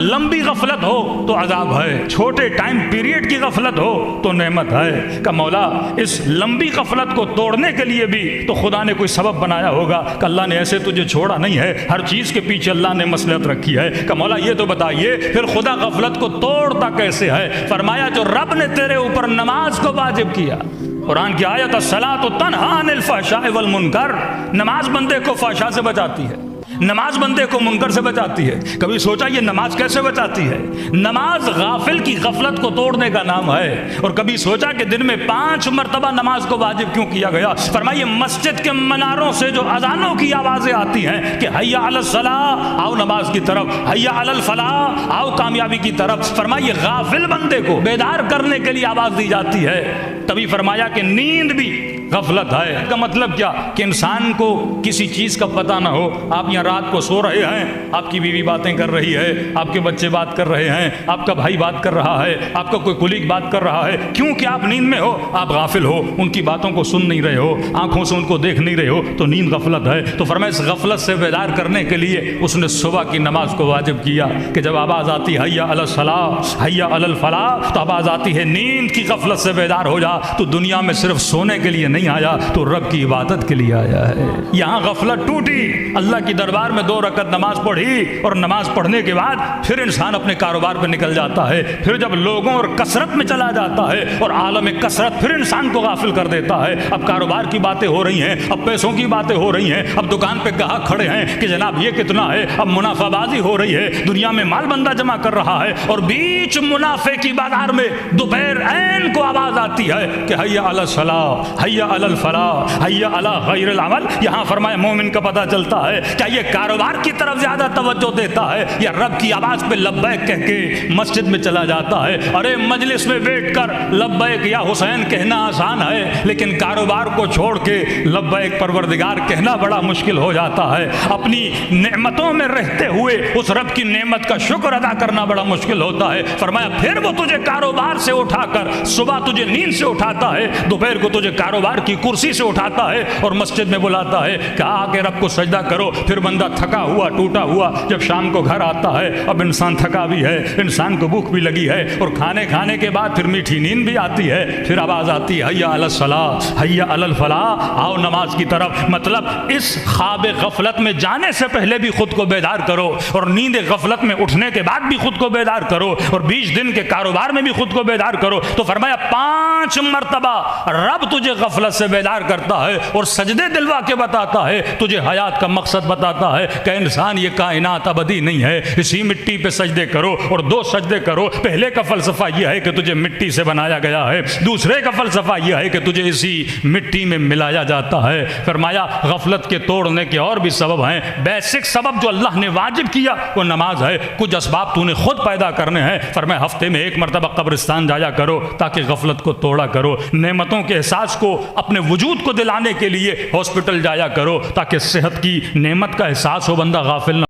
لمبی غفلت ہو تو عذاب ہے، چھوٹے ٹائم پیریڈ کی غفلت ہو تو نعمت ہے کہ مولا اس لمبی غفلت کو توڑنے کے لیے بھی تو خدا نے کوئی سبب بنایا ہوگا کہ اللہ نے ایسے تجھے چھوڑا نہیں ہے، ہر چیز کے پیچھے اللہ نے مصلحت رکھی ہے کہ مولا یہ تو بتائیے پھر خدا غفلت کو توڑتا کیسے ہے؟ فرمایا جو رب نے تیرے اوپر نماز کو واجب کیا، قرآن کی آیت الصلاۃ تنہی عن الفحشاء والمنکر، نماز بندے کو فحشاء سے بچاتی ہے، نماز بندے کو منکر سے بچاتی ہے۔ کبھی سوچا یہ نماز کیسے بچاتی ہے؟ نماز غافل کی غفلت کو توڑنے کا نام ہے۔ اور کبھی سوچا کہ دن میں 5 مرتبہ نماز کو واجب کیوں کیا گیا؟ فرمائیے مسجد کے مناروں سے جو اذانوں کی آوازیں آتی ہیں کہ حیا علی الصلاۃ، آؤ نماز کی طرف، حیا علی الفلاح، آؤ کامیابی کی طرف، فرمائیے غافل بندے کو بیدار کرنے کے لیے آواز دی جاتی ہے۔ تبھی فرمایا کہ نیند بھی غفلت ہے۔ کا مطلب کیا کہ انسان کو کسی چیز کا پتہ نہ ہو، آپ یہاں رات کو سو رہے ہیں، آپ کی بیوی باتیں کر رہی ہے، آپ کے بچے بات کر رہے ہیں، آپ کا بھائی بات کر رہا ہے، آپ کا کوئی کلیگ بات کر رہا ہے، کیونکہ آپ نیند میں ہو، آپ غافل ہو، ان کی باتوں کو سن نہیں رہے ہو، آنکھوں سے ان کو دیکھ نہیں رہے ہو، تو نیند غفلت ہے۔ تو فرمایا اس غفلت سے بیدار کرنے کے لیے اس نے صبح کی نماز کو واجب کیا کہ جب آواز آتی ہے حیا علی الصلاۃ، حیا علی الفلاح، تو آواز آتی ہے نیند کی غفلت سے بیدار ہو جا، تو دنیا میں صرف سونے کے لیے نہیں آیا، تو رب کی عبادت کے لیے آیا ہے۔ یہاں غفلت ٹوٹی، اللہ کی دربار میں 2 رکعت نماز پڑھی، اور نماز پڑھنے کے بعد پھر انسان اپنے کاروبار پہ نکل جاتا ہے۔ پھر جب لوگوں اور کثرت میں چلا جاتا ہے اور عالم کثرت پھر انسان کو غافل کر دیتا ہے۔ اب کاروبار کی باتیں ہو رہی ہیں، اب پیسوں کی باتیں ہو رہی ہیں، اب دکان پہ گاہک کھڑے ہیں کہ جناب یہ کتنا ہے، اب منافع بازی ہو رہی ہے، دنیا میں مال بندہ جمع کر رہا ہے، اور بیچ منافع کی بازار میں دوپہر عین کو آواز آتی ہے کہ حیا علی الصلاۃ، حیا علی الفلاح، حیا علی غیر العمل۔ یہاں فرمایا مومن کا پتہ چلتا ہے کیا یہ کاروبار کی طرف زیادہ توجہ دیتا ہے یا رب کی آواز پہ لبیک کہہ کے مسجد میں چلا جاتا ہے؟ ارے مجلس میں بیٹھ کر لبیک یا حسین کہنا آسان ہے، لیکن کاروبار کو چھوڑ کے لبیک پروردگار کہنا بڑا مشکل ہو جاتا ہے۔ اپنی نعمتوں میں رہتے ہوئے اس رب کی نعمت کا شکر ادا کرنا بڑا مشکل ہوتا ہے۔ فرمایا پھر وہ تجھے کاروبار سے اٹھا کر صبح تجھے نیند سے اٹھاتا ہے، دوپہر کو تجھے کاروبار کی کرسی سے اٹھاتا ہے اور مسجد میں بلاتا ہے کہ آ کے رب کو سجدہ کرو۔ پھر بندہ تھکا ہوا ٹوٹا ہوا جب شام کو گھر آتا ہے، اب انسان تھکا بھی ہے، انسان کو بھوک بھی لگی ہے، اور کھانے کے بعد پھر میٹھی نیند بھی آتی ہے، پھر آواز آتی ہے حیا علی الصلاۃ، حیا علی الفلاح، آؤ نماز کی طرف۔ مطلب اس خواب غفلت میں جانے سے پہلے بھی خود کو بیدار کرو، اور نیند غفلت میں اٹھنے کے بعد بھی خود کو بیدار کرو، اور 20 دن کے کاروبار میں بھی خود کو بیدار کرو۔ تو فرمایا 5 مرتبہ رب تجھے غفلت سے بیدار کرتا ہے اور سجدے دلوا کے بتاتا ہے، تجھے حیات کا مقصد بتاتا ہے کہ انسان یہ کائنات ابدی نہیں ہے، اسی مٹی پہ سجدے کرو، اور 2 سجدے کرو۔ پہلے کا فلسفہ یہ ہے کہ تجھے مٹی سے بنایا گیا ہے، دوسرے کا فلسفہ یہ ہے کہ تجھے اسی مٹی میں ملایا جاتا ہے۔ فرمایا غفلت کے توڑنے کے اور بھی سبب ہیں، بیسک سبب جو اللہ نے واجب کیا وہ نماز ہے، کچھ اسباب تو نے خود پیدا کرنے ہیں۔ فرمایا ہفتے میں 1 مرتبہ قبرستان جایا کرو تاکہ غفلت کو توڑا کرو، نعمتوں کے احساس کو اپنے وجود کو دلانے کے لیے ہاسپٹل جایا کرو تاکہ صحت کی نعمت کا احساس ہو، بندہ غافل نہ